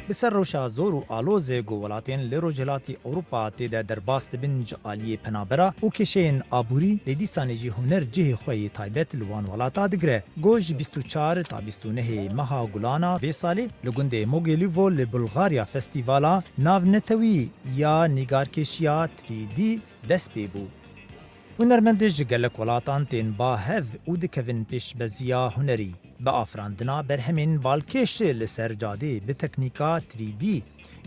بسر روشا زور و آلوز گو ولاتین لروجلاتی اوروپا تیده در باست بنج آلیه پنابرا و کشین آبوری لیدیسانی جی هنر جه خوی تایبت لوان ولاتا دگره. گوش 24 تا 29 مها گولانا به سالی لگنده موگلیوو لبلغاریا فستیوالا ناو نتوی یا نگارکشیا 3D دست بی بو. هنرمندج گلک ولاتان تین با هف او دکوین پیش بزیا هنری. با آفراندنا برهمین بالکش لسر جاده به تکنیکا 3D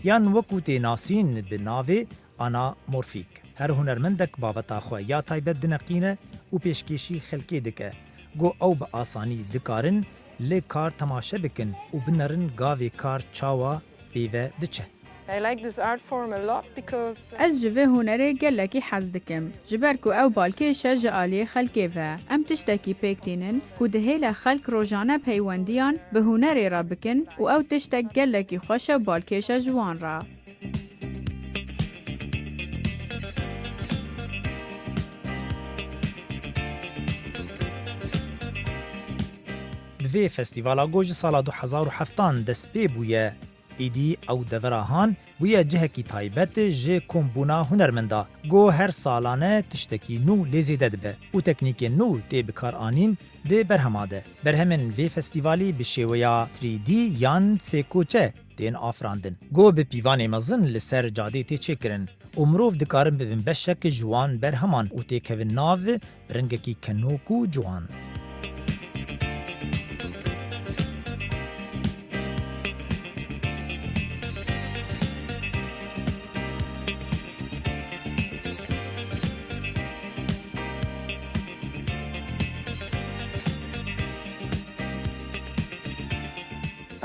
یان وکوت ناسین به ناوی آنا مورفیک. هر هنرمندک بابتا خواه یا تایبت دنقینه و پیشکشی خلکی دکه. گو او با آسانی دکارن لی کار تماشه بکن و بنرن گاوی کار چاوا بیوه دچه. I like this art form a lot because از جوه هنره گلکی حز دکم. جبرکو او بالکیشه جعالی خلکی و ام تشتکی پیکتینن که دهیل خلک روزانه پیوندیان به هنره را بکن و او تشتک گلکی خوش بالکیشه جوان را. به فستیوالا گوج سال 2007 دست پی بویه ایدی او دورهان بویه جهکی تایبت جه کمبونا هنرمندا گو هر سالانه تشتکی نو لیزیده دبه و تکنیک نو تی بکار آنین ده برهماده. برهمن وی فستیوالی بشیویا 3D یان سیکوچه دین آفراندن. گو به پیوان مزن لسر جاده تی چکرن. امروف دکارن ببین بشک جوان برهمان و تی کوین ناو برنگکی کنوکو جوان.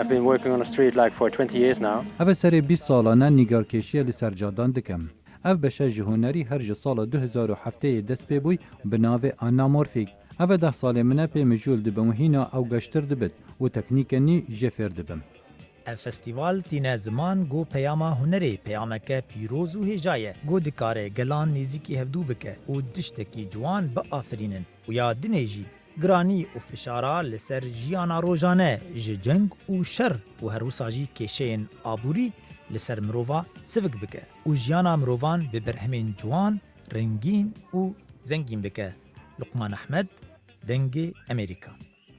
I've been working on a street like for 20 years now. اف سری 20 سالانه نیگارکشی لسر جادان دکم. اف بشه جهنری هر سال 2007 دست پی بوی به ناو آنامورفیک. اف 10 سال منه پی مجول دبم هینا او گشتر دبد و تکنیک نی جفر دبم. فستیوال تینه زمان گو پیاما هنری پیامکه پیروز و هجایه گو دکاره گلان نیزیکی هفدو بکه و دشتکی جوان با آفرینن و یا دنیجی گرانی و فشارا لسر جیانا روزانه جنگ و شر و هروساجی کشین آبوری لسر مروفا سفک بکه و جیانا مروفان به برهمین جوان رنگین و زنگین بکه. لقمان احمد، دنگ امریکا.